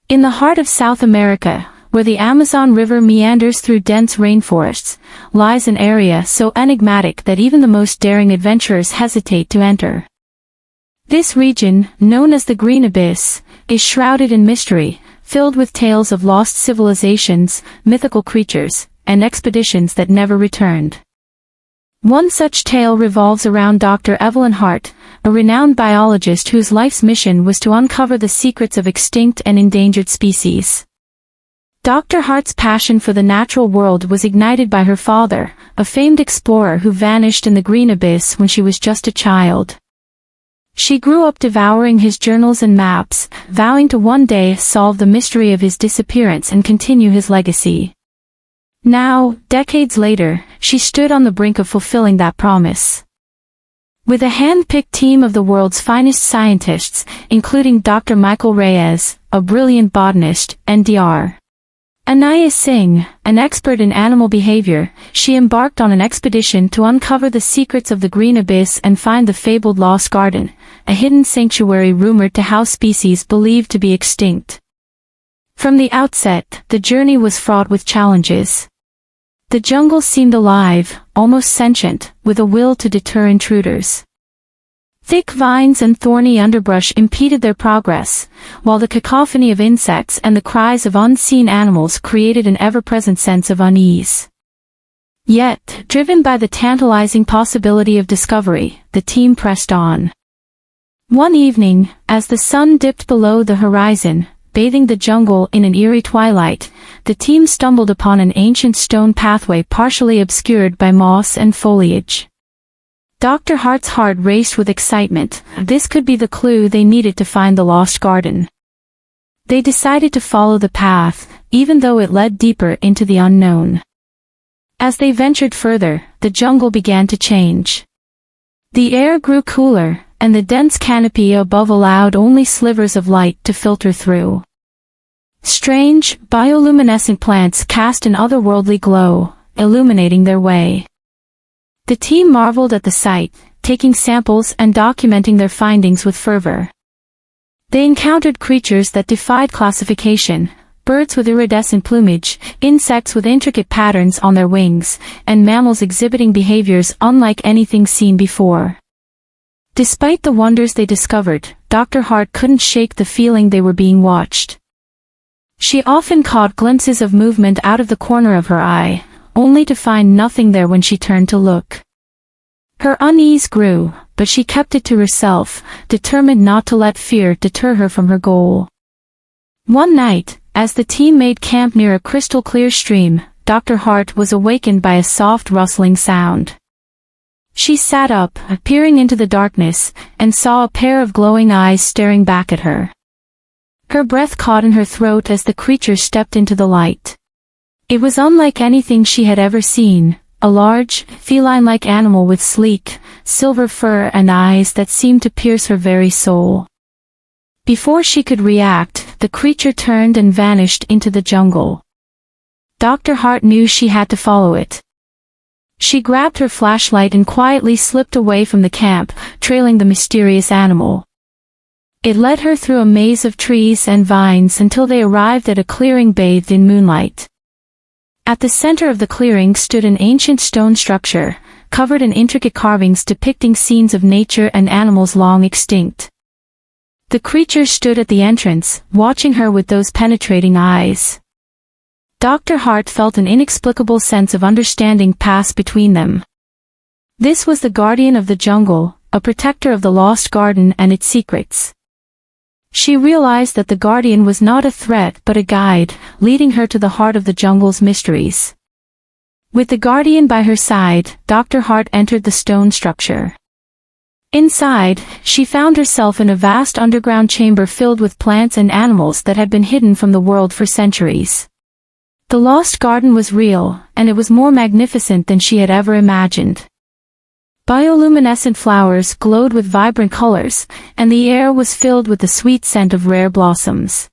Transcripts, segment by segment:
In the heart of South America, where the Amazon River meanders through dense rainforests, lies an area so enigmatic that even the most daring adventurers hesitate to enter. This region, known as the Green Abyss, is shrouded in mystery, filled with tales of lost civilizations, mythical creatures, and expeditions that never returned. One such tale revolves around Dr. Evelyn Hart, a renowned biologist whose life's mission was to uncover the secrets of extinct and endangered species. Dr. Hart's passion for the natural world was ignited by her father, a famed explorer who vanished in the Green Abyss when she was just a child. She grew up devouring his journals and maps, vowing to one day solve the mystery of his disappearance and continue his legacy. Now, decades later, she stood on the brink of fulfilling that promise. With a hand-picked team of the world's finest scientists, including Dr. Michael Reyes, a brilliant botanist, and Dr. Anaya Singh, an expert in animal behavior, she embarked on an expedition to uncover the secrets of the Green Abyss and find the fabled Lost Garden, a hidden sanctuary rumored to house species believed to be extinct. From the outset, the journey was fraught with challenges. The jungle seemed alive, almost sentient, with a will to deter intruders. Thick vines and thorny underbrush impeded their progress, while the cacophony of insects and the cries of unseen animals created an ever-present sense of unease. Yet, driven by the tantalizing possibility of discovery, the team pressed on. One evening, as the sun dipped below the horizon, bathing the jungle in an eerie twilight, the team stumbled upon an ancient stone pathway partially obscured by moss and foliage. Dr. Hart's heart raced with excitement. This could be the clue they needed to find the lost garden. They decided to follow the path, even though it led deeper into the unknown. As they ventured further, the jungle began to change. The air grew cooler, and the dense canopy above allowed only slivers of light to filter through. Strange, bioluminescent plants cast an otherworldly glow, illuminating their way. The team marveled at the sight, taking samples and documenting their findings with fervor. They encountered creatures that defied classification, birds with iridescent plumage, insects with intricate patterns on their wings, and mammals exhibiting behaviors unlike anything seen before. Despite the wonders they discovered, Dr. Hart couldn't shake the feeling they were being watched. She often caught glimpses of movement out of the corner of her eye, only to find nothing there when she turned to look. Her unease grew, but she kept it to herself, determined not to let fear deter her from her goal. One night, as the team made camp near a crystal-clear stream, Dr. Hart was awakened by a soft rustling sound. She sat up, peering into the darkness, and saw a pair of glowing eyes staring back at her. Her breath caught in her throat as the creature stepped into the light. It was unlike anything she had ever seen, a large, feline-like animal with sleek, silver fur and eyes that seemed to pierce her very soul. Before she could react, the creature turned and vanished into the jungle. Dr. Hart knew she had to follow it. She grabbed her flashlight and quietly slipped away from the camp, trailing the mysterious animal. It led her through a maze of trees and vines until they arrived at a clearing bathed in moonlight. At the center of the clearing stood an ancient stone structure, covered in intricate carvings depicting scenes of nature and animals long extinct. The creature stood at the entrance, watching her with those penetrating eyes. Dr. Hart felt an inexplicable sense of understanding pass between them. This was the guardian of the jungle, a protector of the lost garden and its secrets. She realized that the guardian was not a threat but a guide, leading her to the heart of the jungle's mysteries. With the guardian by her side, Dr. Hart entered the stone structure. Inside, she found herself in a vast underground chamber filled with plants and animals that had been hidden from the world for centuries. The lost garden was real, and it was more magnificent than she had ever imagined. Bioluminescent flowers glowed with vibrant colors, and the air was filled with the sweet scent of rare blossoms.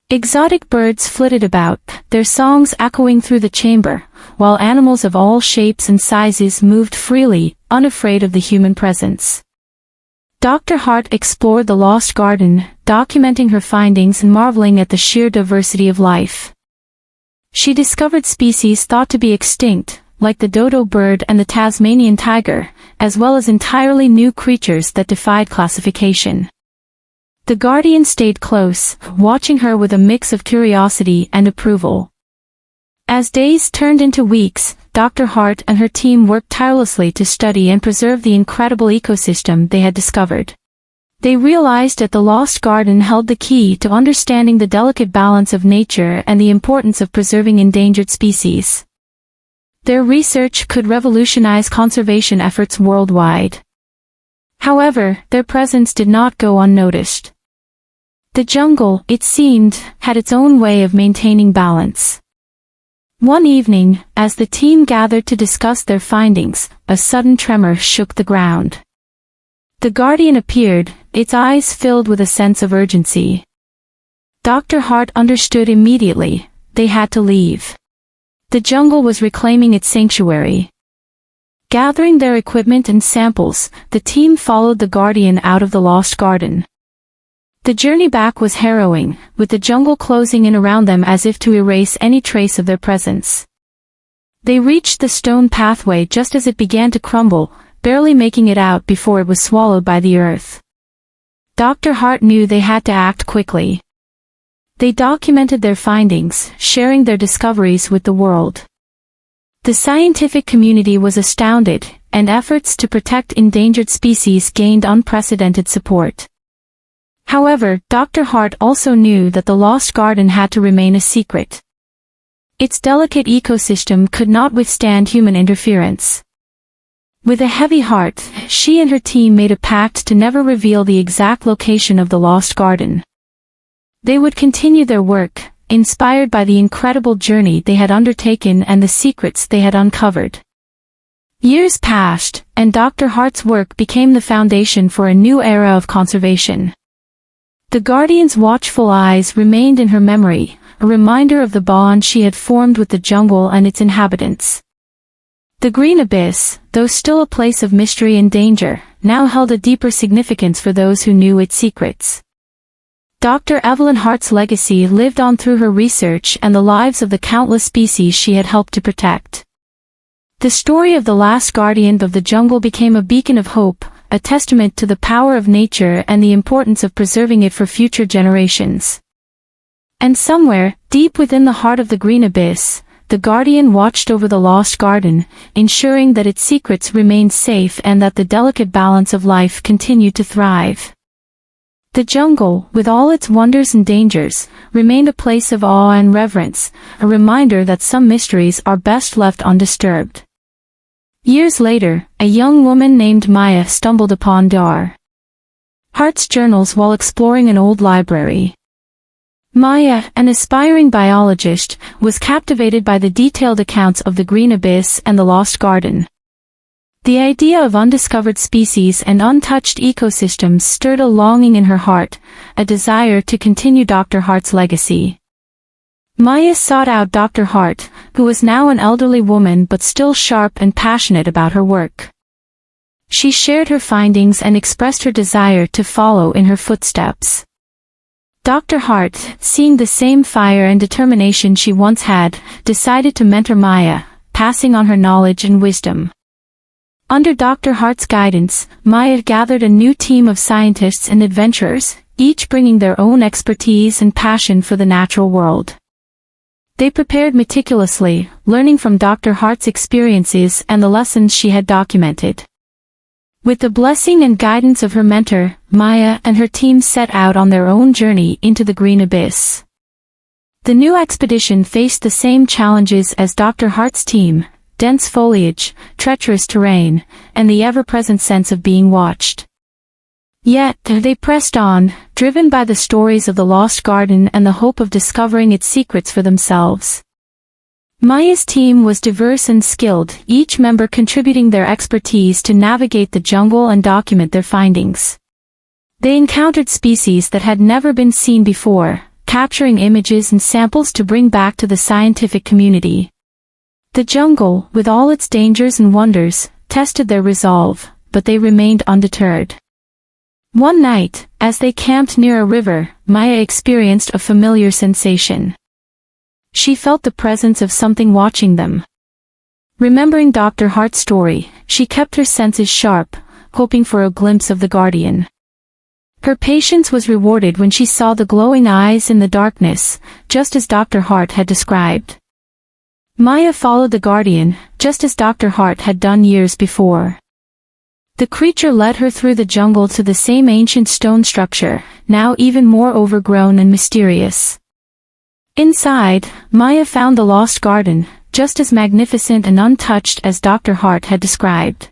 Exotic birds flitted about, their songs echoing through the chamber, while animals of all shapes and sizes moved freely, unafraid of the human presence. Dr. Hart explored the lost garden, documenting her findings and marveling at the sheer diversity of life. She discovered species thought to be extinct, like the dodo bird and the Tasmanian tiger, as well as entirely new creatures that defied classification. The guardian stayed close, watching her with a mix of curiosity and approval. As days turned into weeks, Dr. Hart and her team worked tirelessly to study and preserve the incredible ecosystem they had discovered. They realized that the lost garden held the key to understanding the delicate balance of nature and the importance of preserving endangered species. Their research could revolutionize conservation efforts worldwide. However, their presence did not go unnoticed. The jungle, it seemed, had its own way of maintaining balance. One evening, as the team gathered to discuss their findings, a sudden tremor shook the ground. The guardian appeared, its eyes filled with a sense of urgency. Dr. Hart understood immediately. They had to leave. The jungle was reclaiming its sanctuary. Gathering their equipment and samples, the team followed the guardian out of the lost garden. The journey back was harrowing, with the jungle closing in around them as if to erase any trace of their presence. They reached the stone pathway just as it began to crumble, barely making it out before it was swallowed by the earth. Dr. Hart knew they had to act quickly. They documented their findings, sharing their discoveries with the world. The scientific community was astounded, and efforts to protect endangered species gained unprecedented support. However, Dr. Hart also knew that the lost garden had to remain a secret. Its delicate ecosystem could not withstand human interference. With a heavy heart, she and her team made a pact to never reveal the exact location of the lost garden. They would continue their work, inspired by the incredible journey they had undertaken and the secrets they had uncovered. Years passed, and Dr. Hart's work became the foundation for a new era of conservation. The guardian's watchful eyes remained in her memory, a reminder of the bond she had formed with the jungle and its inhabitants. The green abyss, though still a place of mystery and danger, now held a deeper significance for those who knew its secrets. Dr. Evelyn Hart's legacy lived on through her research and the lives of the countless species she had helped to protect. The story of the last guardian of the jungle became a beacon of hope, a testament to the power of nature and the importance of preserving it for future generations. And somewhere, deep within the heart of the green abyss, the guardian watched over the lost garden, ensuring that its secrets remained safe and that the delicate balance of life continued to thrive. The jungle, with all its wonders and dangers, remained a place of awe and reverence, a reminder that some mysteries are best left undisturbed. Years later, a young woman named Maya stumbled upon Dr. Hart's journals while exploring an old library. Maya, an aspiring biologist, was captivated by the detailed accounts of the green abyss and the lost garden. The idea of undiscovered species and untouched ecosystems stirred a longing in her heart, a desire to continue Dr. Hart's legacy. Maya sought out Dr. Hart, who was now an elderly woman but still sharp and passionate about her work. She shared her findings and expressed her desire to follow in her footsteps. Dr. Hart, seeing the same fire and determination she once had, decided to mentor Maya, passing on her knowledge and wisdom. Under Dr. Hart's guidance, Maya gathered a new team of scientists and adventurers, each bringing their own expertise and passion for the natural world. They prepared meticulously, learning from Dr. Hart's experiences and the lessons she had documented. With the blessing and guidance of her mentor, Maya and her team set out on their own journey into the green abyss. The new expedition faced the same challenges as Dr. Hart's team: dense foliage, treacherous terrain, and the ever-present sense of being watched. Yet, they pressed on, driven by the stories of the lost garden and the hope of discovering its secrets for themselves. Maya's team was diverse and skilled, each member contributing their expertise to navigate the jungle and document their findings. They encountered species that had never been seen before, capturing images and samples to bring back to the scientific community. The jungle, with all its dangers and wonders, tested their resolve, but they remained undeterred. One night, as they camped near a river, Maya experienced a familiar sensation. She felt the presence of something watching them. Remembering Dr. Hart's story, she kept her senses sharp, hoping for a glimpse of the guardian. Her patience was rewarded when she saw the glowing eyes in the darkness, just as Dr. Hart had described. Maya followed the guardian, just as Dr. Hart had done years before. The creature led her through the jungle to the same ancient stone structure, now even more overgrown and mysterious. Inside, Maya found the lost garden, just as magnificent and untouched as Dr. Hart had described.